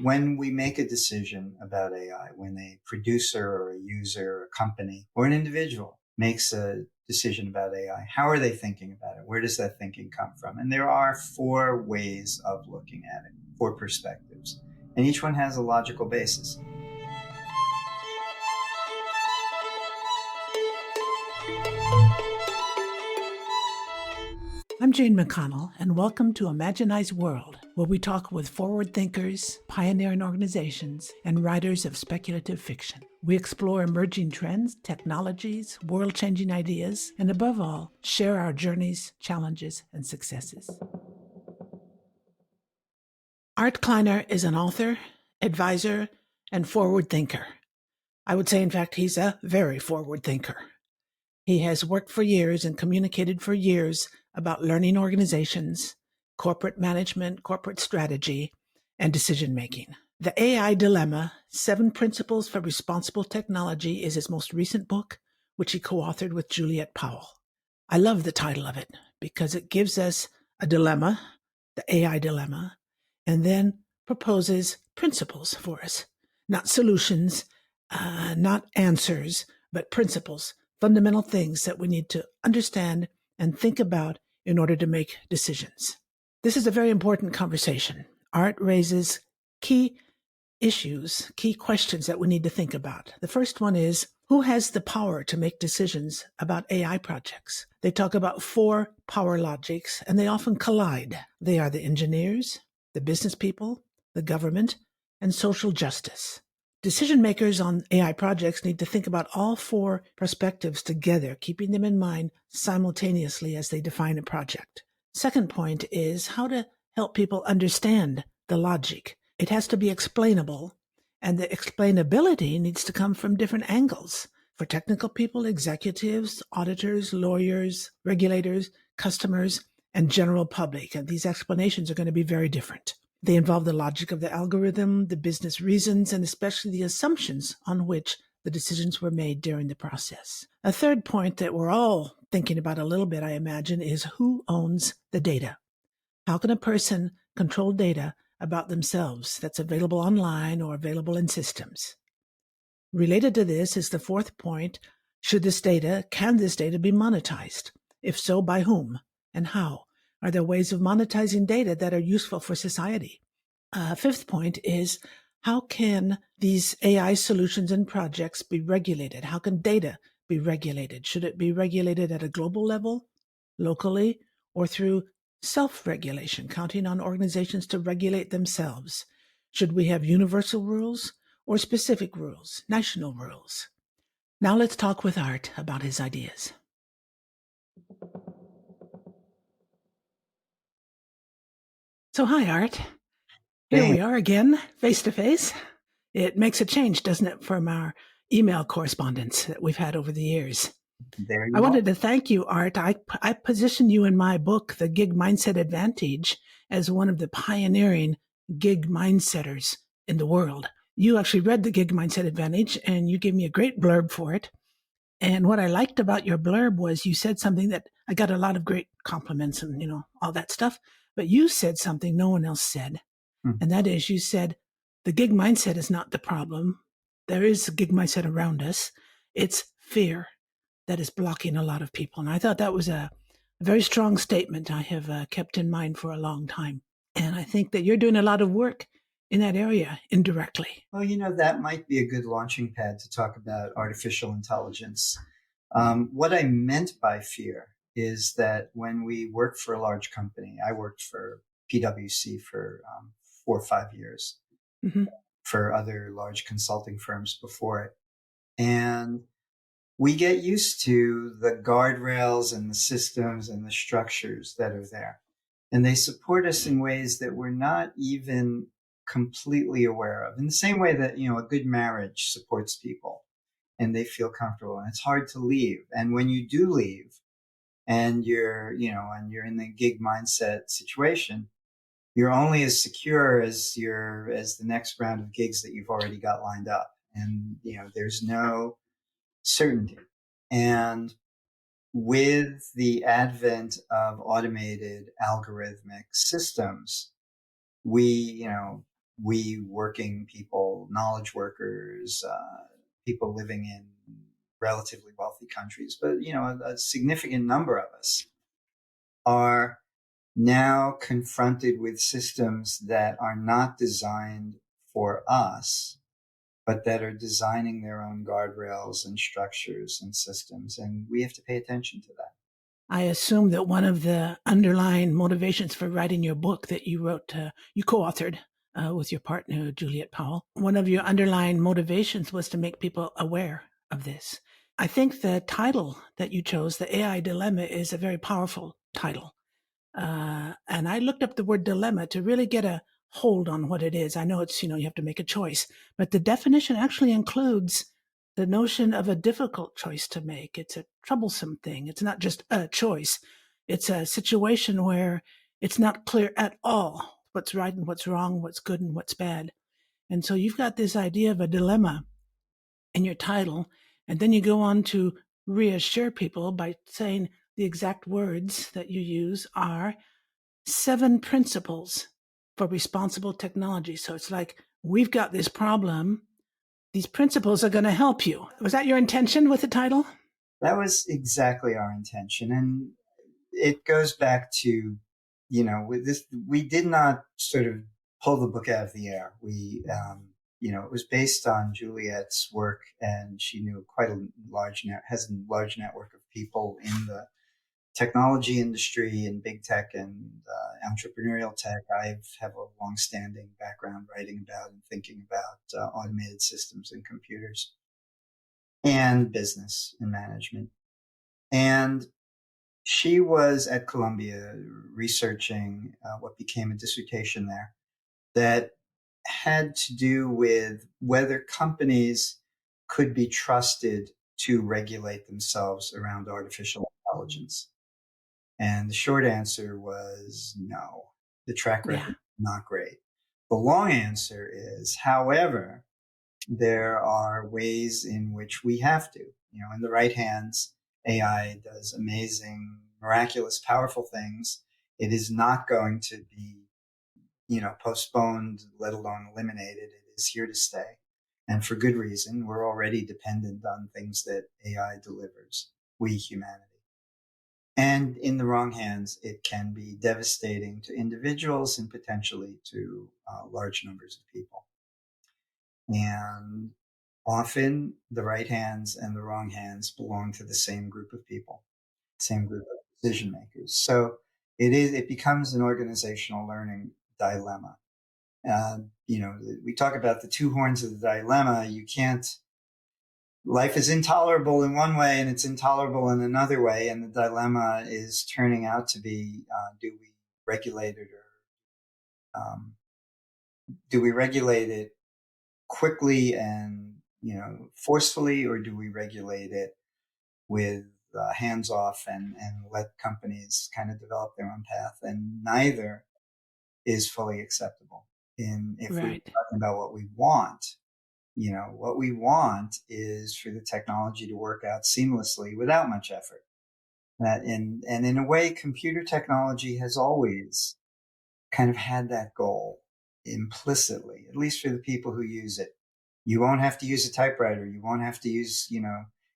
when we make a decision about AI, when a producer or a user or a company or an individual makes a decision about AI, how are they thinking about it? Where does that thinking come from? And there are four ways of looking at it, four perspectives, and each one has a logical basis. I'm Jane McConnell, and welcome to Imaginize World, where we talk with forward thinkers, pioneering organizations, and writers of speculative fiction. We explore emerging trends, technologies, world-changing ideas, and above all, share our journeys, challenges, and successes. Art Kleiner is an author, advisor, and forward thinker. I would say, in fact, he's a very forward thinker. He has worked for years and communicated for years about learning organizations, corporate management, corporate strategy, and decision-making. The AI Dilemma, 7 Principles for Responsible Technology is his most recent book, which he co-authored with Juliet Powell. I love the title of it because it gives us a dilemma, the AI dilemma, and then proposes principles for us. Not solutions, not answers, but principles. Fundamental things that we need to understand and think about in order to make decisions. This is a very important conversation. Art raises key issues, key questions that we need to think about. The first one is, who has the power to make decisions about AI projects? They talk about 4 power logics, and they often collide. They are the engineers, the business people, the government, and social justice. Decision makers on AI projects need to think about all 4 perspectives together, keeping them in mind simultaneously as they define a project. Second point is how to help people understand the logic. It has to be explainable, and the explainability needs to come from different angles. For technical people, executives, auditors, lawyers, regulators, customers, and general public. And these explanations are going to be very different. They involve the logic of the algorithm, the business reasons, and especially the assumptions on which the decisions were made during the process. A third point that we're all thinking about a little bit, I imagine, is who owns the data? How can a person control data about themselves that's available online or available in systems? Related to this is the fourth point, can this data be monetized? If so, by whom and how? Are there ways of monetizing data that are useful for society? Fifth point is, how can these AI solutions and projects be regulated? How can data be regulated? Should it be regulated at a global level, locally, or through self-regulation, counting on organizations to regulate themselves? Should we have universal rules or specific rules, national rules? Now let's talk with Art about his ideas. So hi, Art. Here we are again, face to face. It makes a change, doesn't it, from our email correspondence that we've had over the years. I wanted to thank you, Art. I position you in my book, The Gig Mindset Advantage, as one of the pioneering gig mindsetters in the world. You actually read The Gig Mindset Advantage, and you gave me a great blurb for it. And what I liked about your blurb was you said something that I got a lot of great compliments and, all that stuff. But you said something no one else said. And that is, you said, the gig mindset is not the problem. There is a gig mindset around us. It's fear that is blocking a lot of people. And I thought that was a very strong statement I have kept in mind for a long time. And I think that you're doing a lot of work in that area indirectly. Well, that might be a good launching pad to talk about artificial intelligence. What I meant by fear is that when we work for a large company, I worked for PwC for 4 or 5 years, for other large consulting firms before it. And we get used to the guardrails and the systems and the structures that are there. And they support us in ways that we're not even completely aware of. In the same way that, a good marriage supports people and they feel comfortable and it's hard to leave. And when you do leave and you're in the gig mindset situation, you're only as secure as the next round of gigs that you've already got lined up. And, there's no certainty. And with the advent of automated algorithmic systems, we, we working people, knowledge workers, people living in relatively wealthy countries, but a significant number of us are now confronted with systems that are not designed for us, but that are designing their own guardrails and structures and systems. And we have to pay attention to that. I assume that one of the underlying motivations for writing your book that you wrote, you co-authored with your partner, Juliet Powell, one of your underlying motivations was to make people aware of this. I think the title that you chose, The AI Dilemma, is a very powerful title. And I looked up the word dilemma to really get a hold on what it is. I know it's, you have to make a choice, but the definition actually includes the notion of a difficult choice to make. It's a troublesome thing. It's not just a choice. It's a situation where it's not clear at all what's right and what's wrong, what's good and what's bad. And so you've got this idea of a dilemma in your title, and then you go on to reassure people by saying the exact words that you use are 7 principles for responsible technology. So it's like, we've got this problem. These principles are going to help you. Was that your intention with the title? That was exactly our intention. And it goes back to, with this, we did not sort of pull the book out of the air. It was based on Juliet's work, and she knew quite a has a large network of people in the technology industry and big tech and entrepreneurial tech. I have a long-standing background writing about and thinking about automated systems and computers and business and management. And she was at Columbia researching what became a dissertation there that had to do with whether companies could be trusted to regulate themselves around artificial intelligence. And the short answer was no. The track record is not great. The long answer is, however, there are ways in which we have to. In the right hands, AI does amazing, miraculous, powerful things. It is not going to be, postponed, let alone eliminated. It is here to stay. And for good reason. We're already dependent on things that AI delivers, we humanity. And in the wrong hands, it can be devastating to individuals and potentially to large numbers of people. And often the right hands and the wrong hands belong to the same group of people, same group of decision makers. So it becomes an organizational learning dilemma. We talk about the two horns of the dilemma. Life is intolerable in one way and it's intolerable in another way. And the dilemma is turning out to be, do we regulate it do we regulate it quickly and, forcefully, or do we regulate it with hands off and let companies kind of develop their own path? And neither is fully acceptable. If we're talking about what we want, what we want is for the technology to work out seamlessly without much effort. And in a way, computer technology has always kind of had that goal implicitly, at least for the people who use it. You won't have to use a typewriter. You won't have to use,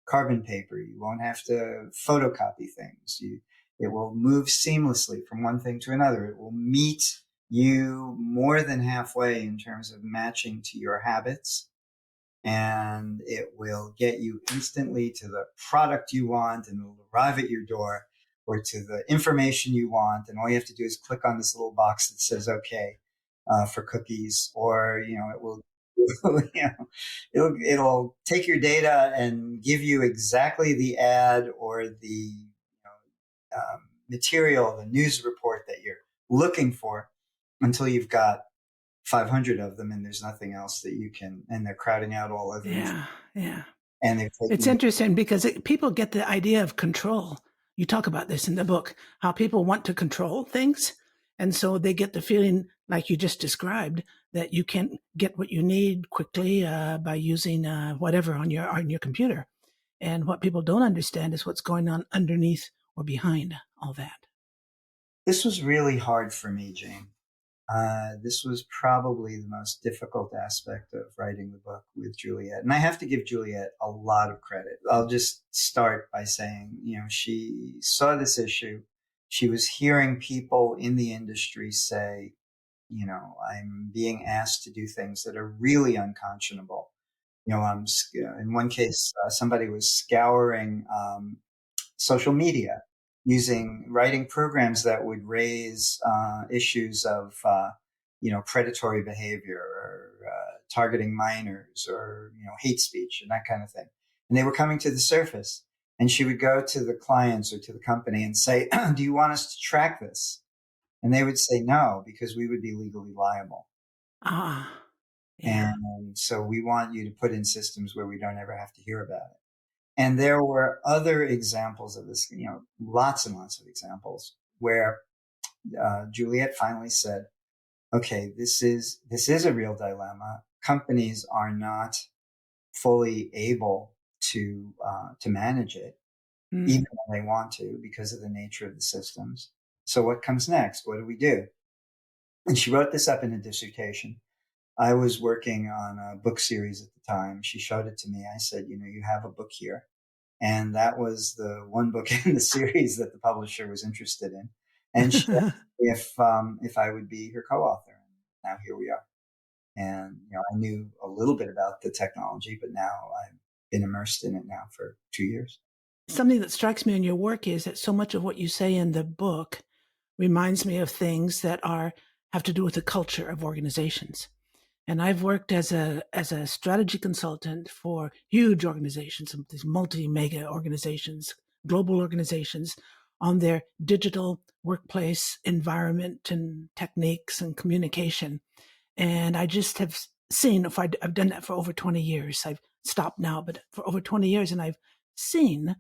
carbon paper. You won't have to photocopy things. It will move seamlessly from one thing to another. It will meet you more than halfway in terms of matching to your habits. And it will get you instantly to the product you want, and it will arrive at your door, or to the information you want. And all you have to do is click on this little box that says, okay, for cookies, or, it will, it'll take your data and give you exactly the ad or the material, the news report that you're looking for, until you've got 500 of them and there's nothing else that you can, and they're crowding out all others. Yeah. And it's interesting because people get the idea of control. You talk about this in the book, how people want to control things. And so they get the feeling, like you just described, that you can't get what you need quickly by using whatever on your computer. And what people don't understand is what's going on underneath or behind all that. This was really hard for me, Jane. This was probably the most difficult aspect of writing the book with Juliet. And I have to give Juliet a lot of credit. I'll just start by saying, she saw this issue. She was hearing people in the industry say, I'm being asked to do things that are really unconscionable. In one case, somebody was scouring social media using writing programs that would raise issues of predatory behavior or targeting minors or hate speech and that kind of thing, and they were coming to the surface, and she would go to the clients or to the company and say, do you want us to track this? And they would say no, because we would be legally liable. Ah, yeah. And so we want you to put in systems where we don't ever have to hear about it. And there were other examples of this, lots and lots of examples where Juliet finally said, okay, this is a real dilemma. Companies are not fully able to manage it, Mm. even when they want to, because of the nature of the systems. So what comes next? What do we do? And she wrote this up in a dissertation. I was working on a book series at the time. She showed it to me. I said, you have a book here. And that was the one book in the series that the publisher was interested in. And she asked me if I would be her co-author. And now here we are. And I knew a little bit about the technology, but now I've been immersed in it now for 2 years. Something that strikes me in your work is that so much of what you say in the book reminds me of things that have to do with the culture of organizations. And I've worked as a strategy consultant for huge organizations, these multi-mega organizations, global organizations, on their digital workplace environment and techniques and communication. And I just have seen, I've done that for over 20 years. I've stopped now, but for over 20 years, and I've seen,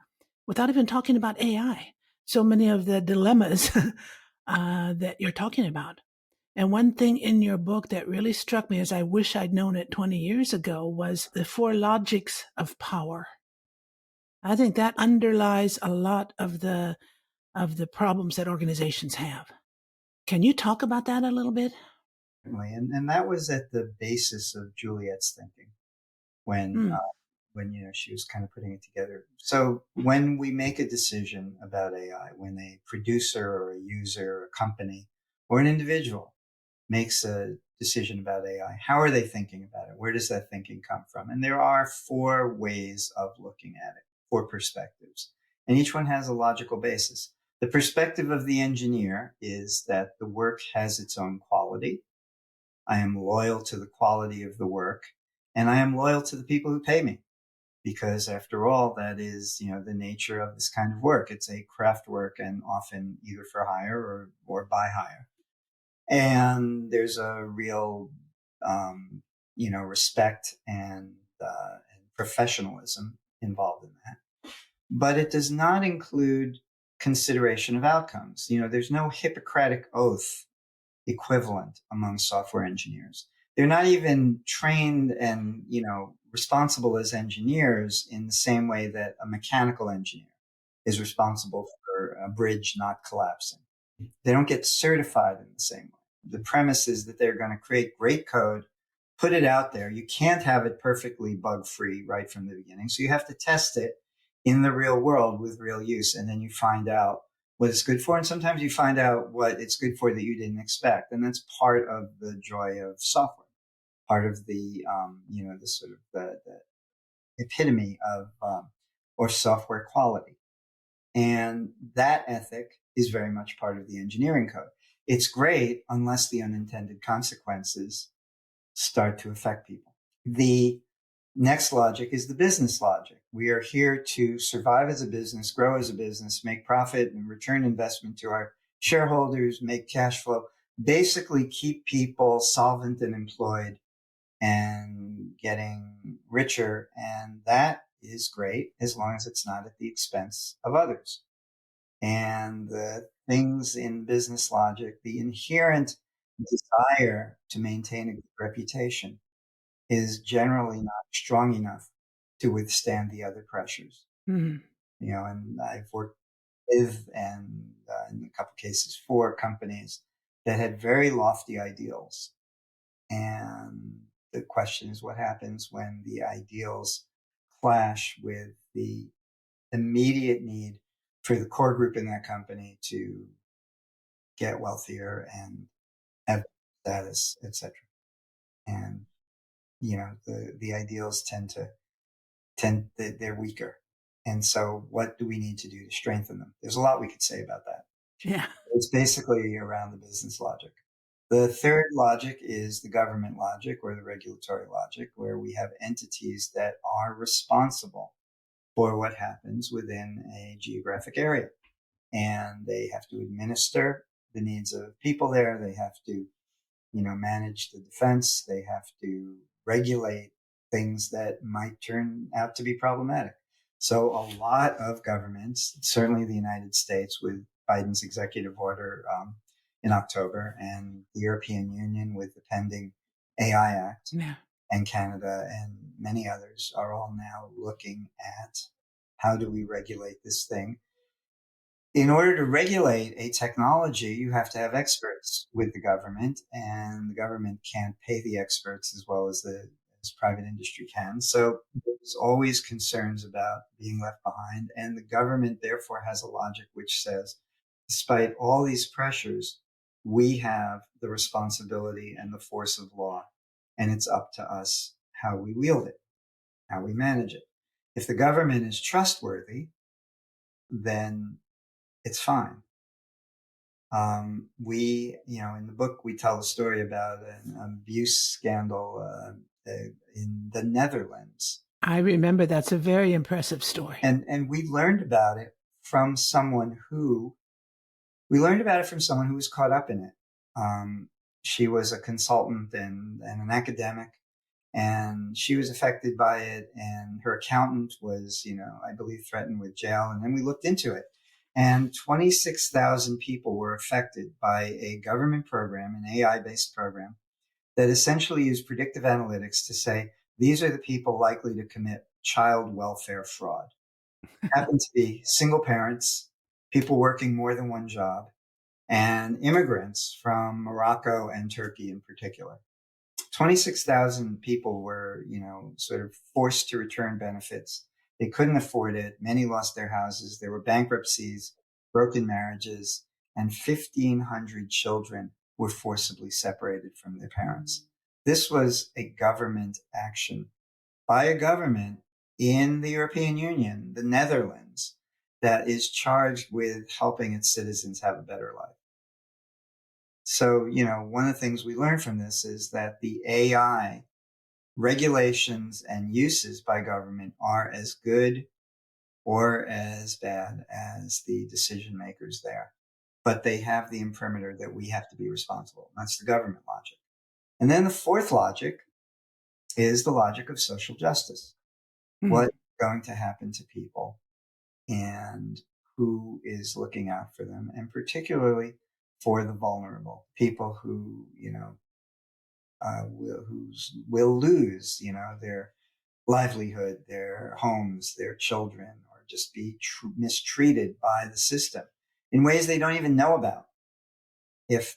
without even talking about AI, so many of the dilemmas that you're talking about. And one thing in your book that really struck me, as I wish I'd known it 20 years ago, was the four logics of power. I think that underlies a lot of the problems that organizations have. Can you talk about that a little bit? And that was at the basis of Juliet's thinking when Hmm. she was kind of putting it together. So when we make a decision about AI, when a producer or a user or a company or an individual makes a decision about AI, how are they thinking about it? Where does that thinking come from? And there are four ways of looking at it, four perspectives, and each one has a logical basis. The perspective of the engineer is that the work has its own quality. I am loyal to the quality of the work, and I am loyal to the people who pay me, because after all, that is, the nature of this kind of work. It's a craft work, and often either for hire or by hire. And there's a real, respect and professionalism involved in that. But it does not include consideration of outcomes. There's no Hippocratic oath equivalent among software engineers. They're not even trained and, responsible as engineers in the same way that a mechanical engineer is responsible for a bridge not collapsing. They don't get certified in the same way. The premise is that they're going to create great code, put it out there. You can't have it perfectly bug free right from the beginning. So you have to test it in the real world with real use. And then you find out what it's good for. And sometimes you find out what it's good for that you didn't expect. And that's part of the joy of software, part of the, the sort of the epitome of, or software quality. And that ethic is very much part of the engineering code. It's great unless the unintended consequences start to affect people. The next logic is the business logic. We are here to survive as a business, grow as a business, make profit and return investment to our shareholders, make cash flow, basically keep people solvent and employed and getting richer. And that is great as long as it's not at the expense of others. And the things in business logic, the inherent desire to maintain a good reputation is generally not strong enough to withstand the other pressures. Hmm. And I've worked with and in a couple cases for companies that had very lofty ideals. And the question is, what happens when the ideals clash with the immediate need for the core group in that company to get wealthier and have status, etc. And the ideals they're weaker. And so what do we need to do to strengthen them? There's a lot we could say about that. Yeah. It's basically around the business logic. The third logic is the government logic or the regulatory logic, where we have entities that are responsible for what happens within a geographic area. And they have to administer the needs of people there. They have to, manage the defense. They have to regulate things that might turn out to be problematic. So a lot of governments, certainly the United States with Biden's executive order in October, and the European Union with the pending AI Act, Yeah. and Canada and many others are all now looking at how do we regulate this thing. In order to regulate a technology, you have to have experts with the government, and the government can't pay the experts as well as private industry can. So there's always concerns about being left behind, and the government therefore has a logic which says, despite all these pressures, we have the responsibility and the force of law, and it's up to us how we wield it, how we manage it. If the government is trustworthy, then it's fine. In the book, we tell a story about an abuse scandal in the Netherlands. I remember that's a very impressive story. And we learned about it from someone who was caught up in it. She was a consultant and an academic, and she was affected by it. And her accountant was, I believe, threatened with jail. And then we looked into it. And 26,000 people were affected by a government program, an AI-based program, that essentially used predictive analytics to say, these are the people likely to commit child welfare fraud. Happen to be single parents, people working more than one job, and immigrants from Morocco and Turkey in particular. 26,000 people were, sort of forced to return benefits. They couldn't afford it. Many lost their houses. There were bankruptcies, broken marriages, and 1,500 children were forcibly separated from their parents. This was a government action by a government in the European Union, the Netherlands, that is charged with helping its citizens have a better life. So, one of the things we learned from this is that the AI regulations and uses by government are as good or as bad as the decision makers there. But they have the imprimatur that we have to be responsible. That's the government logic. And then the fourth logic is the logic of social justice. Mm-hmm. What's going to happen to people and who is looking out for them, and particularly for the vulnerable, people who, will lose, their livelihood, their homes, their children, or just be mistreated by the system in ways they don't even know about, if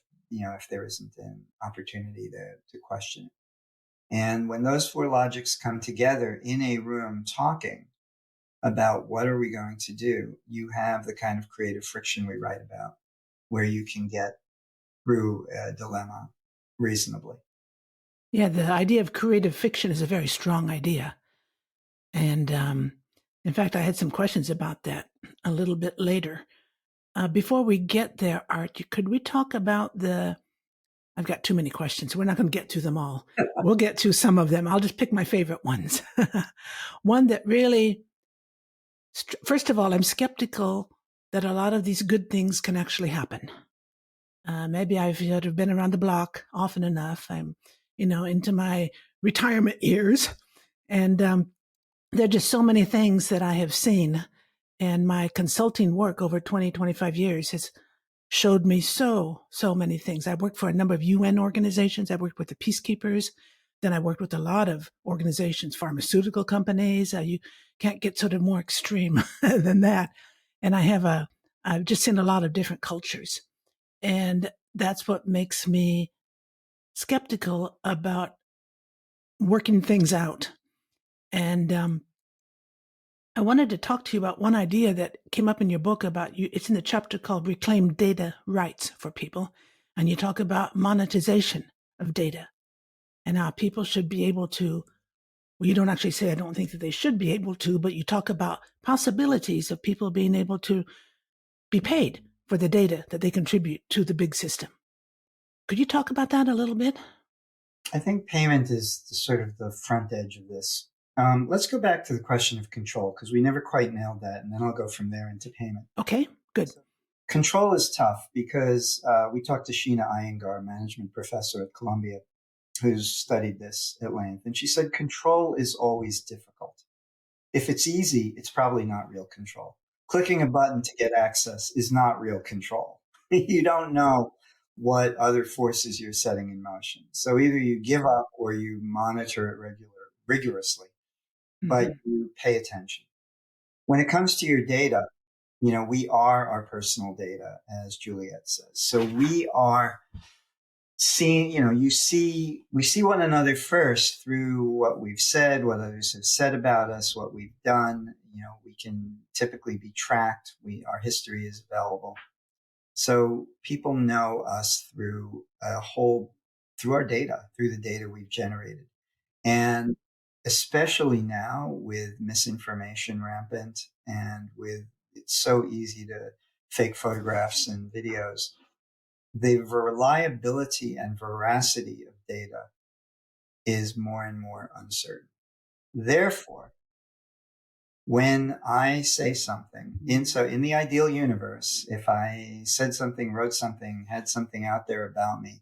there isn't an opportunity to question it. And when those four logics come together in a room talking about what are we going to do, you have the kind of creative friction we write about, where you can get through a dilemma reasonably. Yeah, the idea of creative fiction is a very strong idea. And in fact, I had some questions about that a little bit later. Before we get there, Art, could we talk about I've got too many questions. We're not going to get to them all. We'll get to some of them. I'll just pick my favorite ones. One that really, first of all, I'm skeptical that a lot of these good things can actually happen. Maybe I've been around the block often enough. I'm, into my retirement years. And there are just so many things that I have seen. And my consulting work over 20, 25 years has showed me so many things. I worked for a number of UN organizations. I worked with the peacekeepers. Then I worked with a lot of organizations, pharmaceutical companies. You can't get sort of more extreme than that. And I've just seen a lot of different cultures. And that's what makes me skeptical about working things out. And I wanted to talk to you about one idea that came up in your book about you. It's in the chapter called Reclaim Data Rights for People. And you talk about monetization of data and how people should be able to, well, you don't actually say, I don't think that they should be able to, but you talk about possibilities of people being able to be paid for the data that they contribute to the big system. Could you talk about that a little bit? I think payment is sort of the front edge of this. Let's go back to the question of control, because we never quite nailed that, and then I'll go from there into payment. Okay, good. So, control is tough because we talked to Sheena Iyengar, management professor at Columbia, who's studied this at length, and she said control is always difficult. If it's easy, it's probably not real control. Clicking a button to get access is not real control. You don't know what other forces you're setting in motion. So either you give up or you monitor it rigorously, but you pay attention. When it comes to your data, we are our personal data, as Juliet says. So we are seeing, we see one another first through what we've said, what others have said about us, what we've done. We can typically be tracked. Our history is available. So people know us through our data, through the data we've generated. And especially now with misinformation rampant and it's so easy to fake photographs and videos, the reliability and veracity of data is more and more uncertain. Therefore, when I say something, in the ideal universe, if I said something, wrote something, had something out there about me,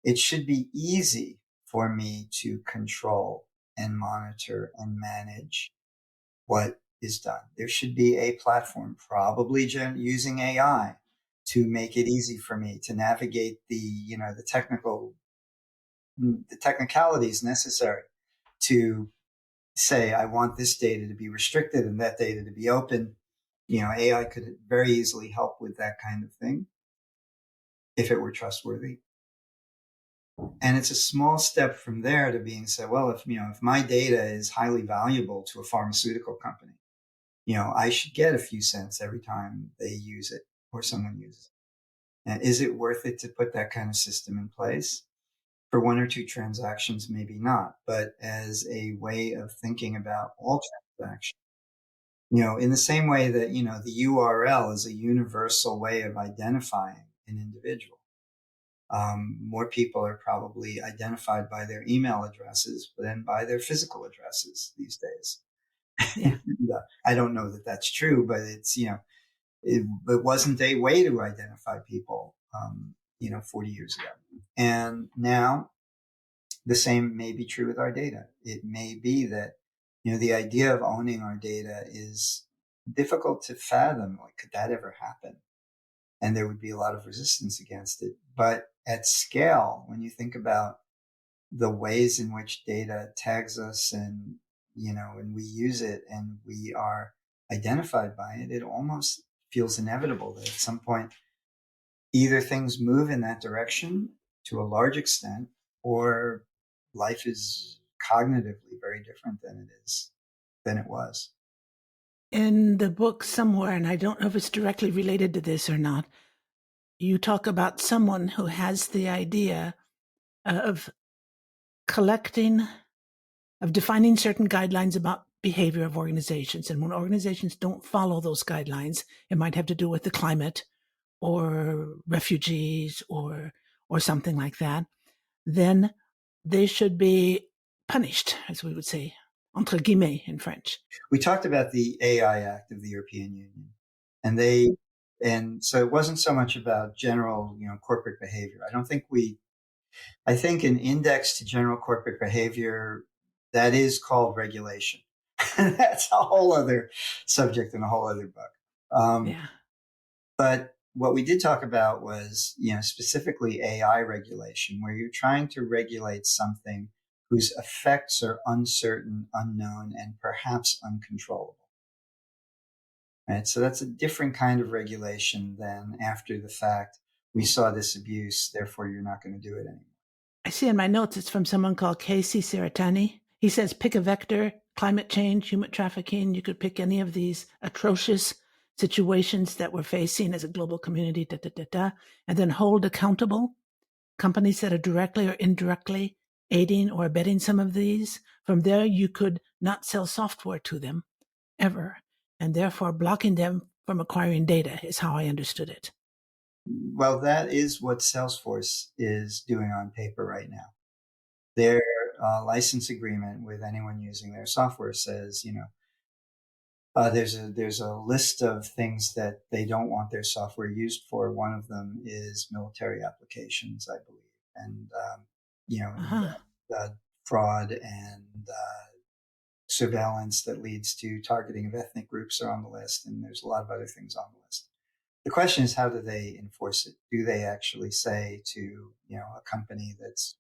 it should be easy for me to control and monitor and manage what is done. There should be a platform, probably using AI, to make it easy for me to navigate the technicalities necessary to say, I want this data to be restricted and that data to be open. AI could very easily help with that kind of thing if it were trustworthy. And it's a small step from there to being said, well, if my data is highly valuable to a pharmaceutical company, I should get a few cents every time they use it or someone uses it. And is it worth it to put that kind of system in place? For one or two transactions, maybe not, but as a way of thinking about all transactions, in the same way that, the URL is a universal way of identifying an individual. More people are probably identified by their email addresses than by their physical addresses these days. Yeah. I don't know that that's true, but it's, it wasn't a way to identify people, 40 years ago. And now the same may be true with our data. It may be that, the idea of owning our data is difficult to fathom. Like, could that ever happen? And there would be a lot of resistance against it. But at scale, when you think about the ways in which data tags us and, and we use it and we are identified by it, it almost feels inevitable that at some point, either things move in that direction to a large extent, or life is cognitively very different than it was. In the book somewhere, and I don't know if it's directly related to this or not, you talk about someone who has the idea of defining certain guidelines about behavior of organizations. And when organizations don't follow those guidelines, it might have to do with the climate or refugees or something like that, then they should be punished, as we would say, entre guillemets in French. We talked about the AI Act of the European Union, and so it wasn't so much about general, corporate behavior. I think an index to general corporate behavior, that is called regulation. That's a whole other subject and a whole other book. Yeah. But what we did talk about was, specifically AI regulation, where you're trying to regulate something whose effects are uncertain, unknown, and perhaps uncontrollable. Right? So that's a different kind of regulation than after the fact, we saw this abuse, therefore you're not going to do it anymore. I see in my notes it's from someone called Casey Saratani. He says pick a vector, climate change, human trafficking. You could pick any of these atrocious situations that we're facing as a global community, and then hold accountable companies that are directly or indirectly aiding or abetting some of these. From there, you could not sell software to them ever, and therefore blocking them from acquiring data is how I understood it. Well, that is what Salesforce is doing on paper right now. Their license agreement with anyone using their software says, there's a list of things that they don't want their software used for. One of them is military applications, I believe, and fraud and surveillance that leads to targeting of ethnic groups are on the list, and there's a lot of other things on the list. The question is, how do they enforce it? Do they actually say to a company that's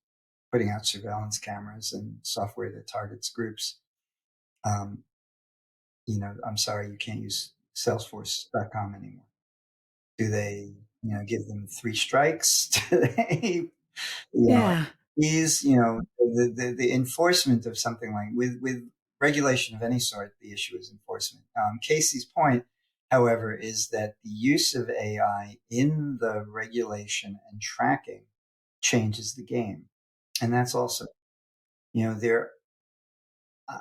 putting out surveillance cameras and software that targets groups, I'm sorry, you can't use Salesforce.com anymore? Do they, give them 3 strikes? Do they, Yeah. the enforcement of something like with regulation of any sort, the issue is enforcement. Casey's point, however, is that the use of AI in the regulation and tracking changes the game. And that's also,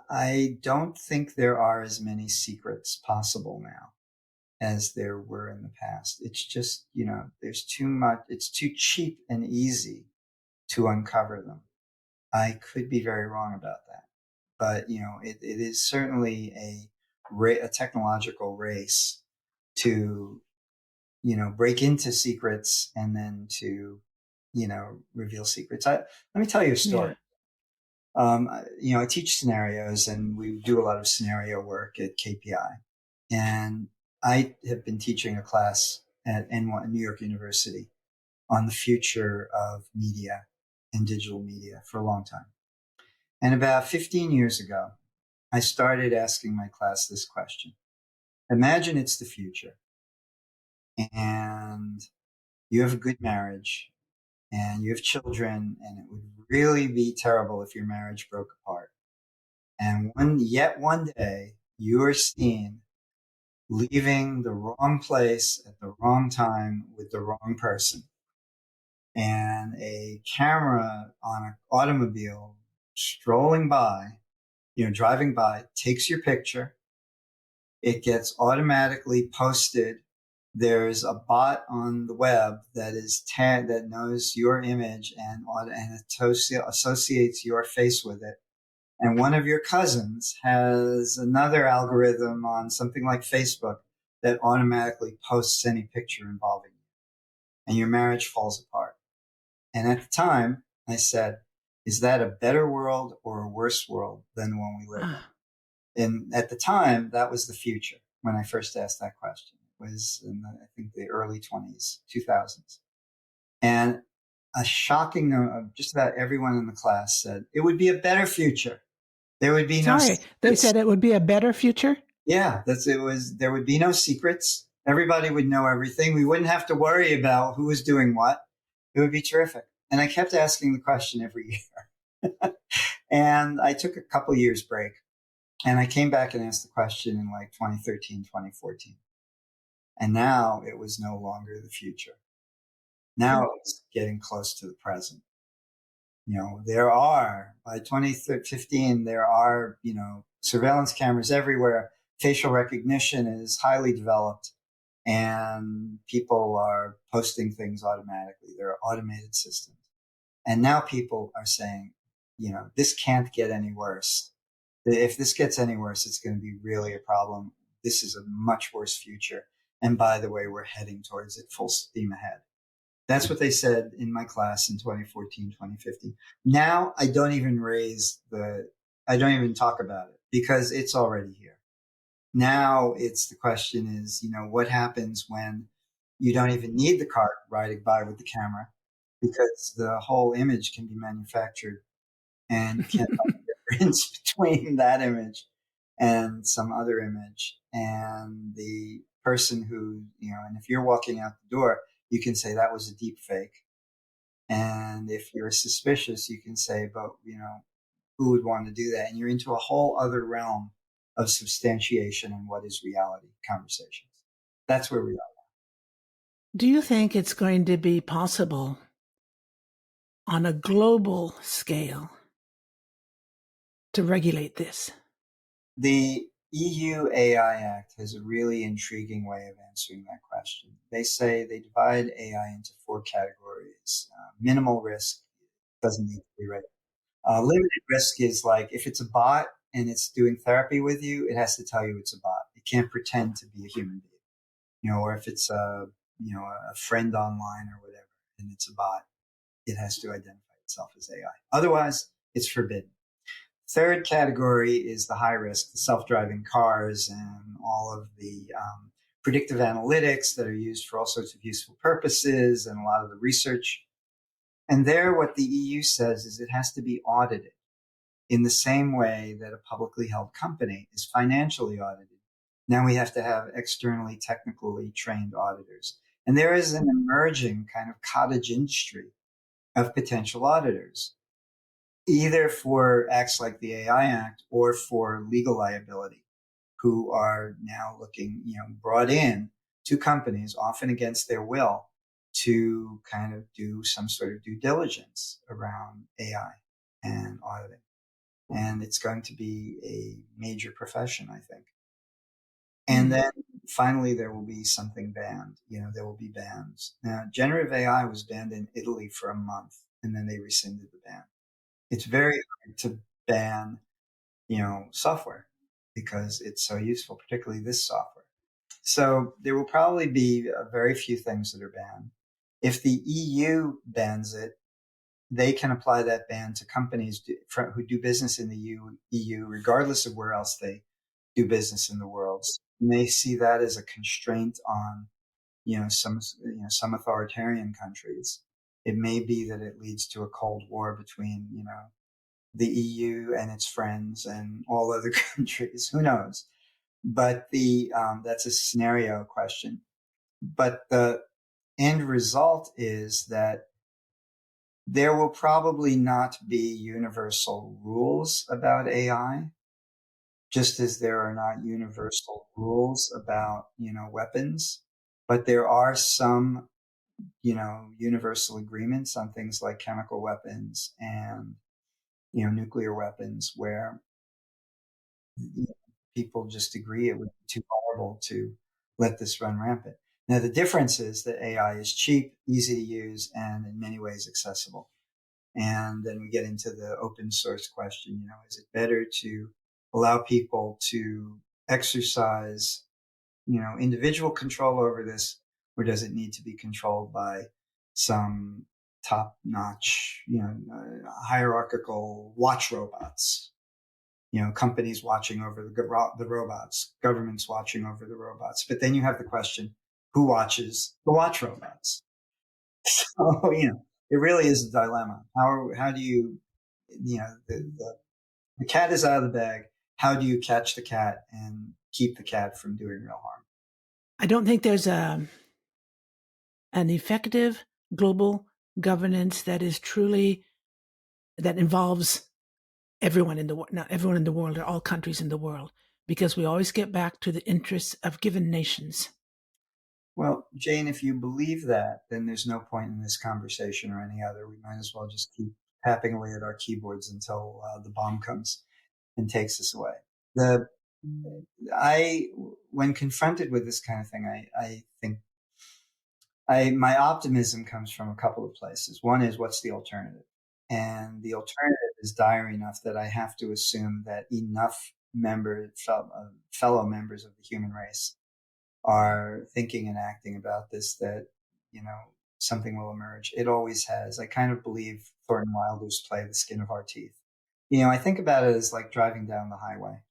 I don't think there are as many secrets possible now as there were in the past. It's just, there's too much, it's too cheap and easy to uncover them. I could be very wrong about that, but it is certainly a technological race to, break into secrets and then to, reveal secrets. Let me tell you a story. Yeah. I teach scenarios and we do a lot of scenario work at KPI. And I have been teaching a class at New York University on the future of media and digital media for a long time. And about 15 years ago, I started asking my class this question. Imagine it's the future and you have a good marriage and you have children, and it would really be terrible if your marriage broke apart. And one day you are seen leaving the wrong place at the wrong time with the wrong person. And a camera on an automobile strolling by, driving by, takes your picture. It gets automatically posted. There's a bot on the web that that knows your image and associates your face with it. And one of your cousins has another algorithm on something like Facebook that automatically posts any picture involving you. And your marriage falls apart. And at the time, I said, is that a better world or a worse world than the one we live in? And at the time, that was the future when I first asked that question. It was in, I think, the early 2000s. And a shocking, just about everyone in the class said, it would be a better future. There would be They said it would be a better future? Yeah, there would be no secrets. Everybody would know everything. We wouldn't have to worry about who was doing what. It would be terrific. And I kept asking the question every year. And I took a couple years break and I came back and asked the question in like 2013, 2014. And now it was no longer the future. Now it's getting close to the present. There are, by 2015, there are, surveillance cameras everywhere. Facial recognition is highly developed and people are posting things automatically. There are automated systems. And now people are saying, this can't get any worse. If this gets any worse, it's going to be really a problem. This is a much worse future. And by the way, we're heading towards it full steam ahead. That's what they said in my class in 2014, 2015. Now I don't even talk about it because it's already here. Now the question is, what happens when you don't even need the car riding by with the camera because the whole image can be manufactured and you can't tell the difference between that image and some other image. And the person who, and if you're walking out the door, you can say that was a deep fake. And if you're suspicious, you can say, but, who would want to do that? And you're into a whole other realm of substantiation and what is reality conversations. That's where we are. Do you think it's going to be possible on a global scale to regulate this? The EU AI Act has a really intriguing way of answering that question. They say they divide AI into four categories. Minimal risk doesn't need to be regulated. Limited risk is like if it's a bot and it's doing therapy with you, it has to tell you it's a bot. It can't pretend to be a human being, or if it's a friend online or whatever, and it's a bot, it has to identify itself as AI. Otherwise, it's forbidden. Third category is the high risk, the self-driving cars and all of the predictive analytics that are used for all sorts of useful purposes and a lot of the research. And there, what the EU says is it has to be audited in the same way that a publicly held company is financially audited. Now we have to have externally technically trained auditors. And there is an emerging kind of cottage industry of potential auditors, either for acts like the AI Act or for legal liability, who are now looking, brought in to companies, often against their will, to kind of do some sort of due diligence around AI and auditing. And it's going to be a major profession, I think. And then finally, there will be something banned. There will be bans. Now, generative AI was banned in Italy for a month, and then they rescinded the ban. It's very hard to ban, software because it's so useful, particularly this software. So there will probably be very few things that are banned. If the EU bans it, they can apply that ban to companies who do business in the EU, regardless of where else they do business in the world. And they see that as a constraint on, some authoritarian countries. It may be that it leads to a Cold War between, the EU and its friends and all other countries. Who knows? But that's a scenario question. But the end result is that there will probably not be universal rules about AI, just as there are not universal rules about, weapons. But there are some, universal agreements on things like chemical weapons and, nuclear weapons where people just agree it would be too horrible to let this run rampant. Now, the difference is that AI is cheap, easy to use, and in many ways accessible. And then we get into the open source question, is it better to allow people to exercise, individual control over this, or does it need to be controlled by some top-notch, hierarchical watch robots? Companies watching over the robots, governments watching over the robots. But then you have the question, who watches the watch robots? So, it really is a dilemma. How do you, the cat is out of the bag. How do you catch the cat and keep the cat from doing real harm? I don't think there's an effective global governance that involves everyone in the world, not everyone in the world or all countries in the world, because we always get back to the interests of given nations. Well, Jane, if you believe that, then there's no point in this conversation or any other. We might as well just keep tapping away at our keyboards until the bomb comes and takes us away. When confronted with this kind of thing, I think my optimism comes from a couple of places. One is, what's the alternative? And the alternative is dire enough that I have to assume that enough fellow members of the human race are thinking and acting about this, that, something will emerge. It always has. I kind of believe Thornton Wilder's play, The Skin of Our Teeth. I think about it as like driving down the highway,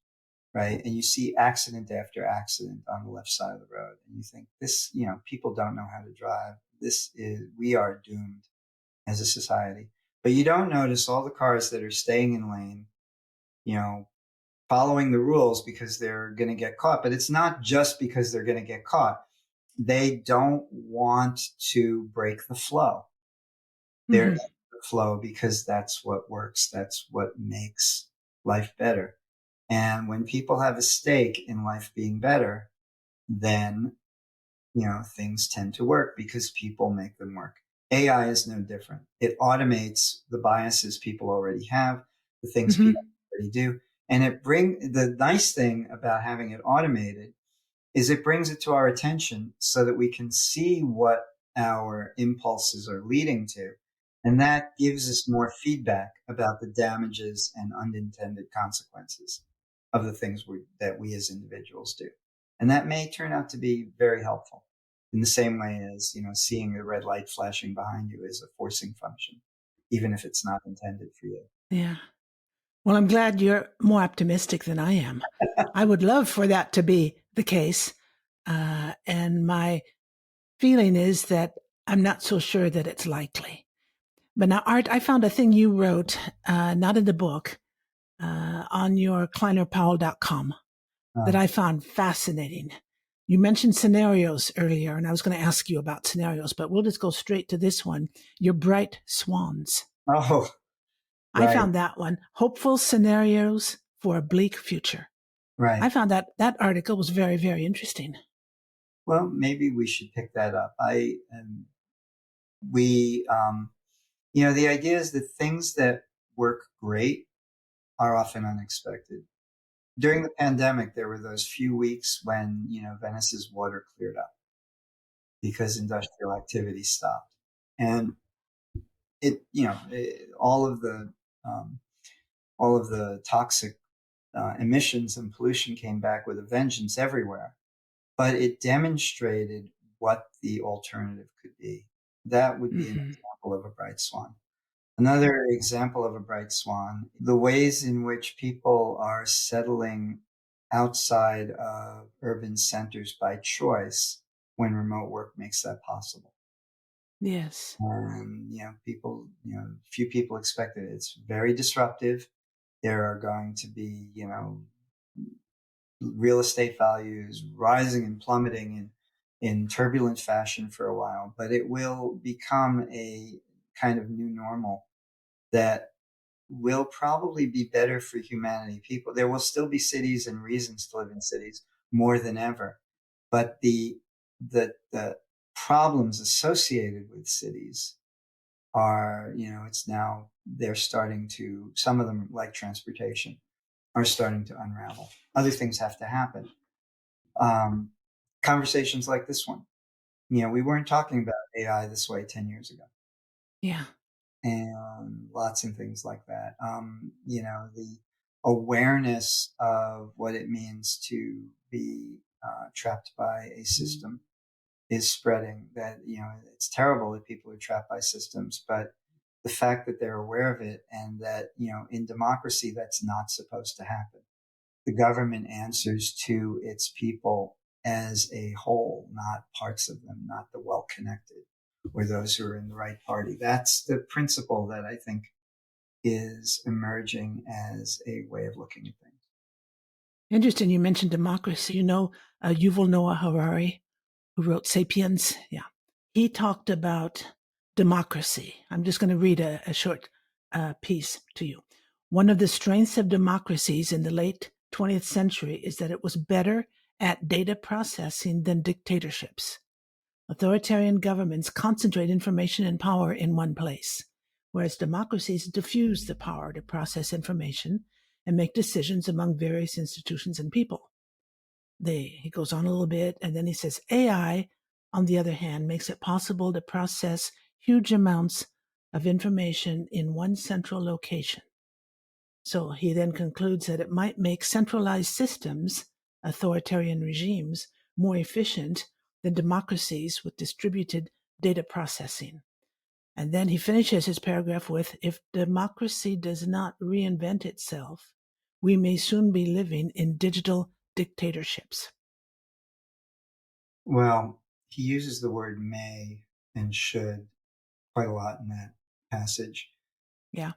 right? And you see accident after accident on the left side of the road. And you think this, people don't know how to drive. We are doomed as a society. But you don't notice all the cars that are staying in lane, following the rules because they're going to get caught. But it's not just because they're going to get caught. they don't want to break the flow. They're in Hmm. the flow because that's what works. That's what makes life better. And when people have a stake in life being better, then, things tend to work because people make them work. AI is no different. It automates the biases people already have, the things Hmm. people already do. And the nice thing about having it automated is it brings it to our attention so that we can see what our impulses are leading to. And that gives us more feedback about the damages and unintended consequences of the things that we as individuals do. And that may turn out to be very helpful in the same way as, seeing the red light flashing behind you is a forcing function, even if it's not intended for you. Yeah. Well, I'm glad you're more optimistic than I am. I would love for that to be the case. And my feeling is that I'm not so sure that it's likely. But now, Art, I found a thing you wrote, not in the book, on your kleinerpowell.com that Oh, I found fascinating. You mentioned scenarios earlier, and I was going to ask you about scenarios, but we'll just go straight to this one. Your bright swans. oh, I right, found that one. Hopeful scenarios for a bleak future. I right. found that article was very, very interesting. Well, maybe we should pick that up. We, the idea is that things that work great are often unexpected. During the pandemic, there were those few weeks when, Venice's water cleared up because industrial activity stopped. And um, all of the toxic emissions and pollution came back with a vengeance everywhere. But it demonstrated what the alternative could be. That would be an Hmm. example of a bright swan. Another example of a bright swan, the ways in which people are settling outside of urban centers by choice when remote work makes that possible. Yes. Few people expect it. It's very disruptive. There are going to be, real estate values rising and plummeting in turbulent fashion for a while, but it will become a kind of new normal that will probably be better for humanity. There will still be cities and reasons to live in cities more than ever, but the problems associated with cities are, it's now they're starting to, some of them, like transportation, are starting to unravel. Other things have to happen. Um, Conversations like this one. We weren't talking about AI this way 10 years ago, Yeah. and lots of things like that. The awareness of what it means to be trapped by a system is spreading. That, it's terrible that people are trapped by systems, but the fact that they're aware of it, and that, in democracy, that's not supposed to happen. The government answers to its people as a whole, not parts of them, not the well connected or those who are in the right party. That's the principle that I think is emerging as a way of looking at things. Interesting. You mentioned democracy. Yuval Noah Harari, who wrote *Sapiens*. Yeah. He talked about democracy. I'm just going to read a short piece to you. One of the strengths of democracies in the late 20th century is that it was better at data processing than dictatorships. Authoritarian governments concentrate information and power in one place, whereas democracies diffuse the power to process information and make decisions among various institutions and people. He goes on a little bit, and then he says AI, on the other hand, makes it possible to process huge amounts of information in one central location. So he then concludes that it might make centralized systems, authoritarian regimes, more efficient than democracies with distributed data processing. And then he finishes his paragraph with, if democracy does not reinvent itself, we may soon be living in digital dictatorships. Well, he uses the word may and should quite a lot in that passage. Yeah.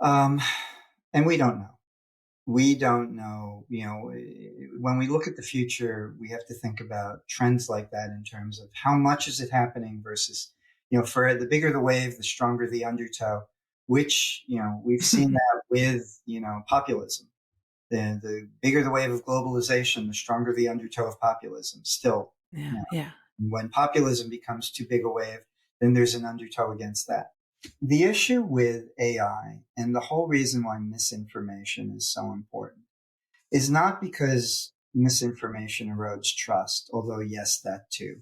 Um, and we don't know. We don't know, when we look at the future, we have to think about trends like that in terms of how much is it happening versus, for the bigger the wave, the stronger the undertow, which, we've seen that with, populism. The bigger the wave of globalization, the stronger the undertow of populism. Still, Yeah, you know, yeah. when populism becomes too big a wave, then there's an undertow against that. The issue with AI and the whole reason why misinformation is so important is not because misinformation erodes trust, although, yes, that too.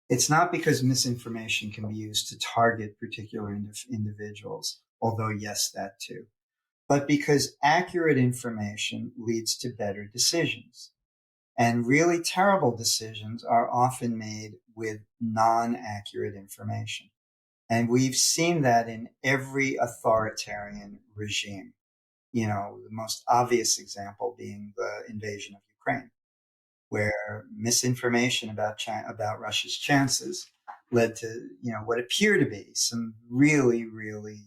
It's not because misinformation can be used to target particular individuals, although, yes, that too. But because accurate information leads to better decisions. And really terrible decisions are often made with non accurate information. And we've seen that in every authoritarian regime. The most obvious example being the invasion of Ukraine, where misinformation about about Russia's chances led to, what appear to be some really, really,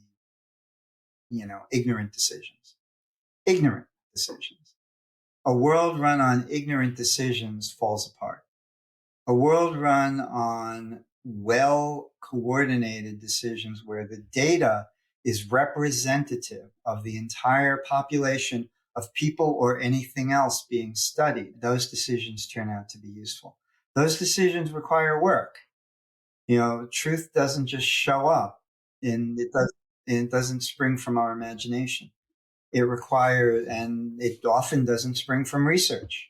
ignorant decisions. Ignorant decisions. A world run on ignorant decisions falls apart. A world run on well coordinated decisions where the data is representative of the entire population of people or anything else being studied, those decisions turn out to be useful. Those decisions require work. Truth doesn't just show up, and it doesn't spring from our imagination. It requires, and it often doesn't spring from research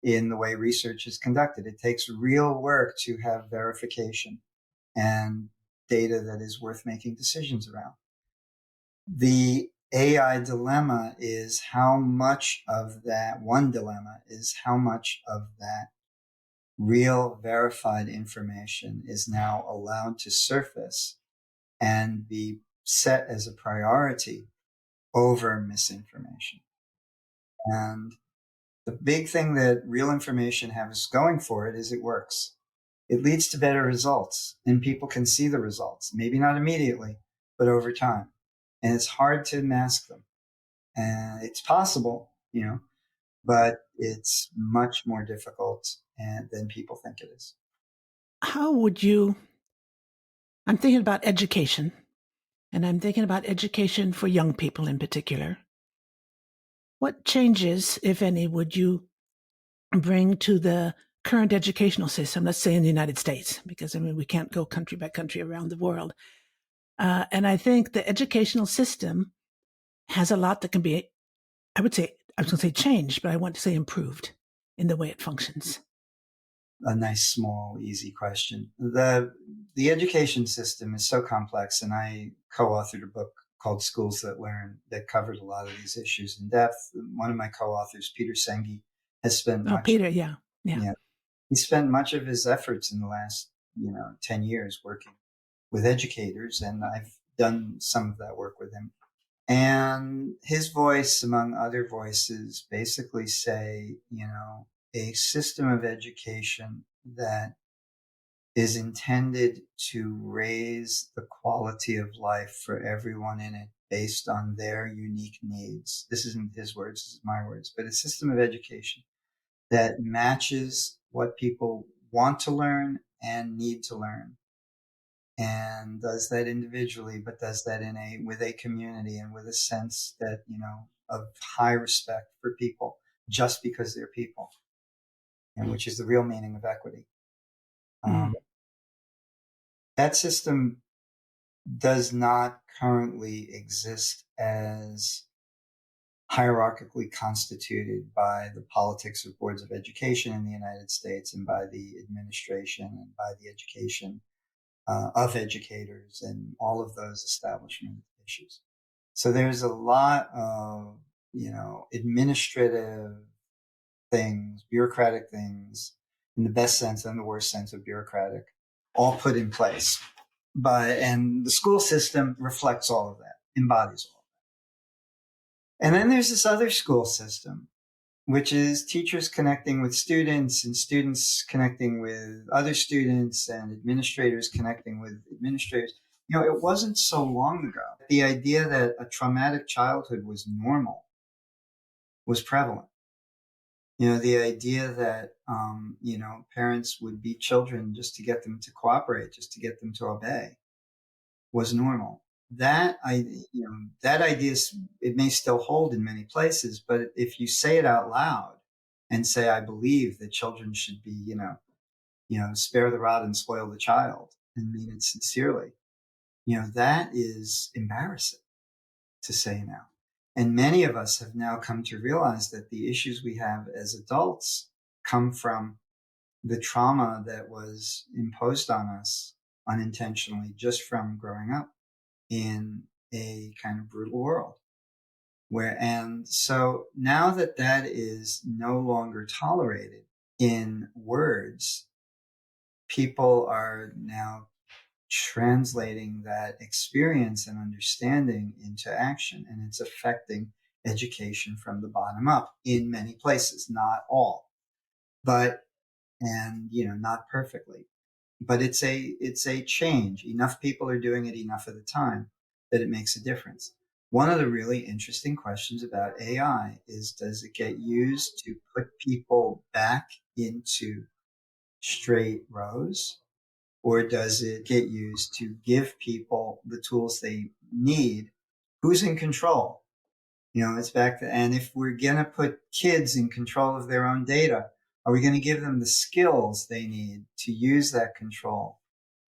in the way research is conducted. It takes real work to have verification and data that is worth making decisions around. The AI dilemma is how much of that, one dilemma is how much of that real verified information is now allowed to surface and be set as a priority over misinformation. And the big thing that real information has going for it is it works. It leads to better results, and people can see the results, maybe not immediately, but over time. And it's hard to mask them. And it's possible, but it's much more difficult than people think it is. How would you? I'm thinking about education, and I'm thinking about education for young people in particular. What changes, if any, would you bring to the current educational system, let's say in the United States? Because, we can't go country by country around the world. And I think the educational system has a lot that can be, I was going to say changed, but I want to say improved in the way it functions. A nice, small, easy question. The education system is so complex, and I co-authored a book called Schools That Learn that covered a lot of these issues in depth. One of my co-authors, Peter Senge, has spent Oh, much, Peter, yeah. he spent much of his efforts in the last, 10 years working with educators, and I've done some of that work with him. And his voice, among other voices, basically say, a system of education that is intended to raise the quality of life for everyone in it based on their unique needs. This isn't his words, this is my words, but a system of education that matches what people want to learn and need to learn, and does that individually, but does that with a community and with a sense that, of high respect for people just because they're people, and which is the real meaning of equity. Mm. That system does not currently exist as hierarchically constituted by the politics of boards of education in the United States and by the administration and by the education of educators and all of those establishment issues. So there's a lot of, administrative things, bureaucratic things, in the best sense and the worst sense of bureaucratic, all put in place. And the school system reflects all of that, embodies all of that. And then there's this other school system, which is teachers connecting with students and students connecting with other students and administrators connecting with administrators. It wasn't so long ago. The idea that a traumatic childhood was normal was prevalent. The idea that, parents would beat children just to get them to cooperate, just to get them to obey, was normal. That idea, it may still hold in many places, but if you say it out loud and say, I believe that children should be, spare the rod and spoil the child, and mean it sincerely, that is embarrassing to say now. And many of us have now come to realize that the issues we have as adults come from the trauma that was imposed on us unintentionally just from growing up in a kind of brutal world. And so now that that is no longer tolerated in words, people are now translating that experience and understanding into action, and it's affecting education from the bottom up in many places, not all, but, and, not perfectly, but it's a change. Enough people are doing it enough of the time that it makes a difference. One of the really interesting questions about AI is, does it get used to put people back into straight rows? Or does it get used to give people the tools they need? Who's in control? It's back to, and if we're going to put kids in control of their own data, are we going to give them the skills they need to use that control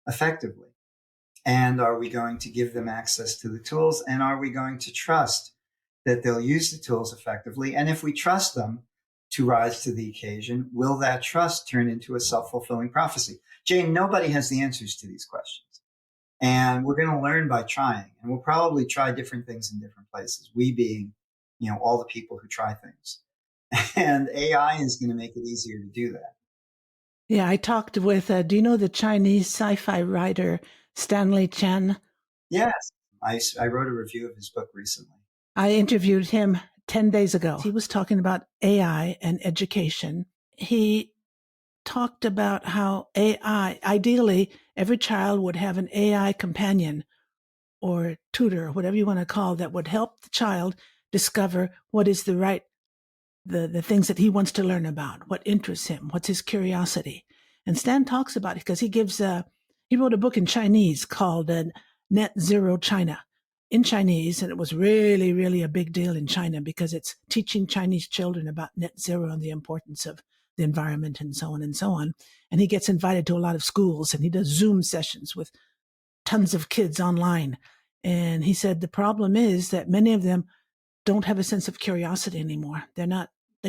effectively? And are we going to give them access to the tools? And are we going to trust that they'll use the tools effectively? And if we trust them to rise to the occasion, will that trust turn into a self-fulfilling prophecy? Jane, nobody has the answers to these questions. And we're going to learn by trying. And we'll probably try different things in different places. We being, all the people who try things. And AI is going to make it easier to do that. Yeah, I talked with, do you know the Chinese sci-fi writer Stanley Chen? Yes. I wrote a review of his book recently. I interviewed him 10 days ago. He was talking about AI and education. He talked about how AI, ideally, every child would have an AI companion or tutor, whatever you want to call, that would help the child discover what is the things that he wants to learn about, what interests him, what's his curiosity. And Stan talks about it because he wrote a book in Chinese called Net Zero China in Chinese. And it was really, really a big deal in China because it's teaching Chinese children about net zero and the importance of the environment and so on and so on. And he gets invited to a lot of schools and he does Zoom sessions with tons of kids online. And he said the problem is that many of them don't have a sense of curiosity anymore. They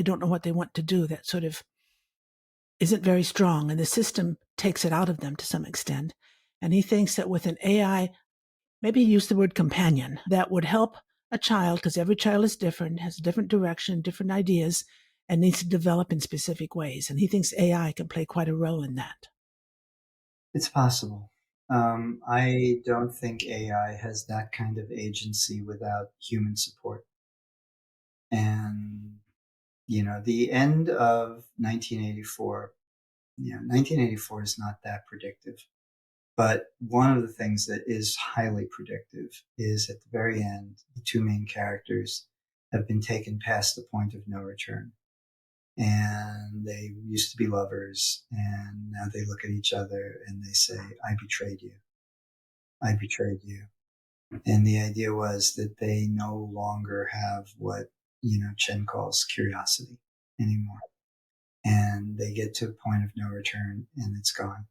don't know what they want to do. That sort of isn't very strong. And the system takes it out of them to some extent. And he thinks that with an AI, maybe he used the word companion, that would help a child, because every child is different, has a different direction, different ideas, and needs to develop in specific ways. And he thinks AI can play quite a role in that. It's possible. I don't think AI has that kind of agency without human support. And, the end of 1984, 1984 is not that predictive. But one of the things that is highly predictive is at the very end, the two main characters have been taken past the point of no return. And they used to be lovers, and now they look at each other and they say, I betrayed you. I betrayed you. And the idea was that they no longer have what, Chen calls curiosity anymore. And they get to a point of no return and it's gone.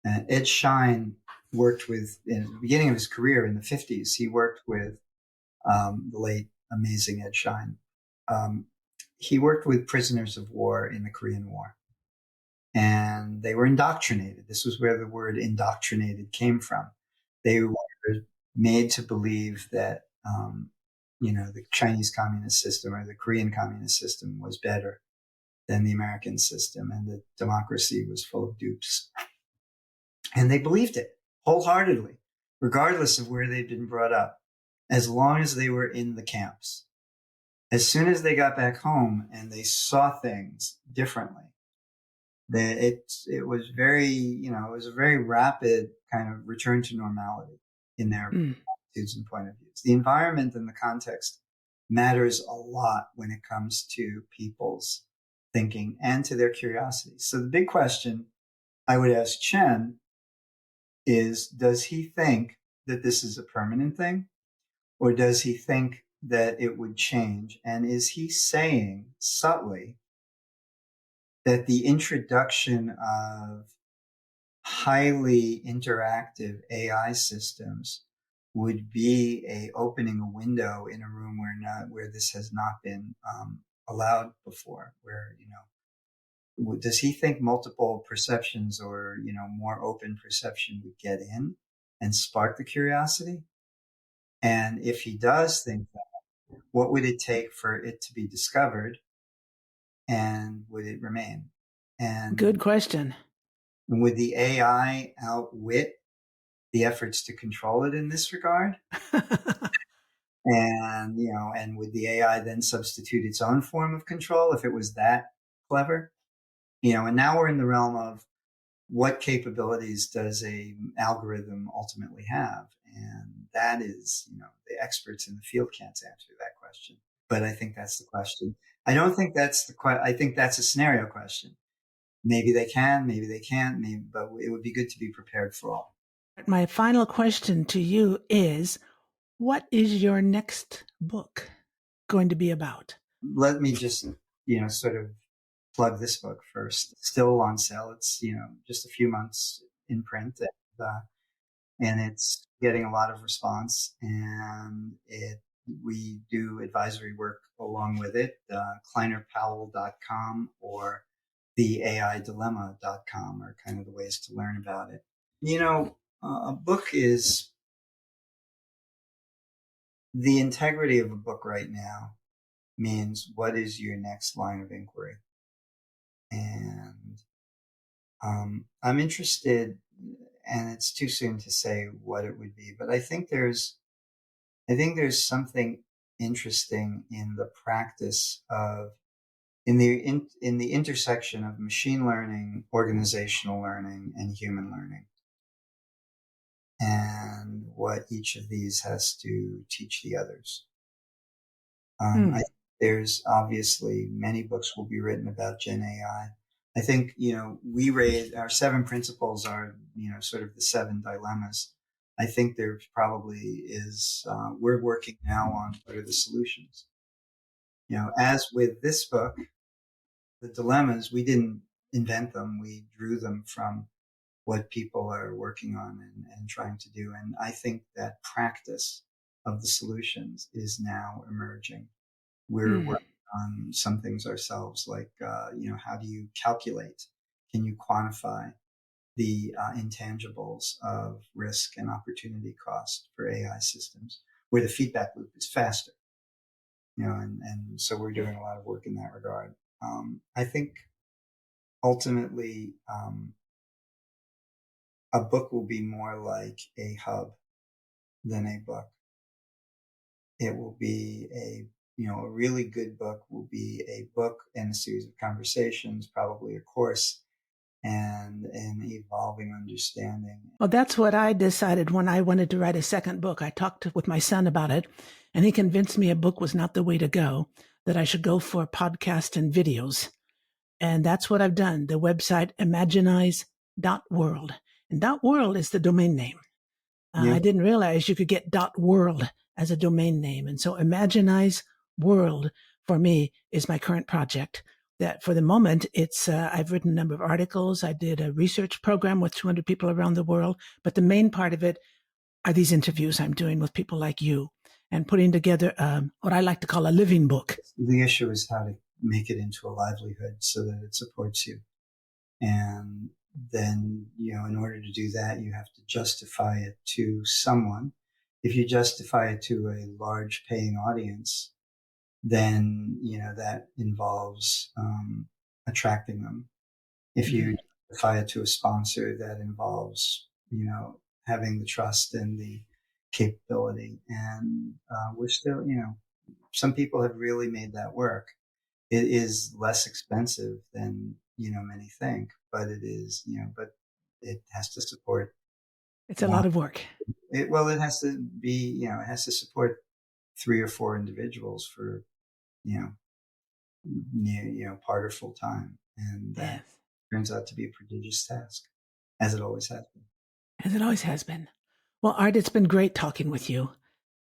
Ed Schein worked with, in the beginning of his career in the 50s, he worked with the late, amazing Ed Schein. He worked with prisoners of war in the Korean War. And they were indoctrinated. This was where the word indoctrinated came from. They were made to believe that, the Chinese communist system or the Korean communist system was better than the American system, and that democracy was full of dupes. And they believed it wholeheartedly, regardless of where they'd been brought up, as long as they were in the camps. As soon as they got back home and they saw things differently, it was it was a very rapid kind of return to normality in their attitudes and point of views. The environment and the context matters a lot when it comes to people's thinking and to their curiosity. So the big question I would ask Chen is, does he think that this is a permanent thing, or does he think that it would change? And is he saying subtly that the introduction of highly interactive AI systems would be opening a window in a room where this has not been allowed before? Where, does he think multiple perceptions, or more open perception, would get in and spark the curiosity? And if he does think that, what would it take for it to be discovered, and would it remain? Good And question. would the AI outwit the efforts to control it in this regard? And would the AI then substitute its own form of control if it was that clever? And now we're in the realm of, what capabilities does a algorithm ultimately have? And that is, the experts in the field can't answer that question. But I think that's the question. I don't think that's I think that's a scenario question. Maybe they can, maybe they can't, but it would be good to be prepared for all. My final question to you is, what is your next book going to be about? Let me just, sort of plug this book first. Still on sale. It's, just a few months in print, and it's getting a lot of response. And we do advisory work along with it. kleinerpowell.com or theaidilemma.com are kind of the ways to learn about it. A book is, the integrity of a book right now means, what is your next line of inquiry? And I'm interested, and it's too soon to say what it would be, but I think there's something interesting in the practice of, in the intersection of machine learning, organizational learning, and human learning, and what each of these has to teach the others. I think there's obviously many books will be written about Gen AI. I think, we raise our 7 principles are, sort of the 7 dilemmas. I think there probably is, we're working now on what are the solutions. As with this book, the dilemmas, we didn't invent them. We drew them from what people are working on and trying to do. And I think that practice of the solutions is now emerging. We're working on some things ourselves, like, how do you calculate? Can you quantify the intangibles of risk and opportunity cost for AI systems, where the feedback loop is faster? And so we're doing a lot of work in that regard. I think ultimately, a book will be more like a hub than a book. It will be a really good book will be a book and a series of conversations, probably a course, and an evolving understanding. Well, that's what I decided when I wanted to write a second book. I talked with my son about it, and he convinced me a book was not the way to go, that I should go for podcasts and videos. And that's what I've done. The website imaginize.world. And .world is the domain name. I didn't realize you could get .world as a domain name. And so Imaginize World for me is my current project. That for the moment, it's I've written a number of articles. I did a research program with 200 people around the world. But the main part of it are these interviews I'm doing with people like you and putting together what I like to call a living book. The issue is how to make it into a livelihood so that it supports you. And then, in order to do that, you have to justify it to someone. If you justify it to a large paying audience, then, that involves attracting them. If you justify it to a sponsor, that involves, having the trust and the capability. And we're still, some people have really made that work. It is less expensive than, many think, but it is, but it has to support. It's a lot of work. It has to be, it has to support 3 or 4 individuals for, you know, part or full time. And that Yes. turns out to be a prodigious task, as it always has been. As it always has been. Well, Art, it's been great talking with you.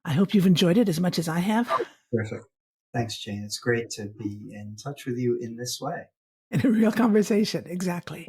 I hope you've enjoyed it as much as I have. Perfect. Thanks, Jane. It's great to be in touch with you in this way. In a real conversation, exactly.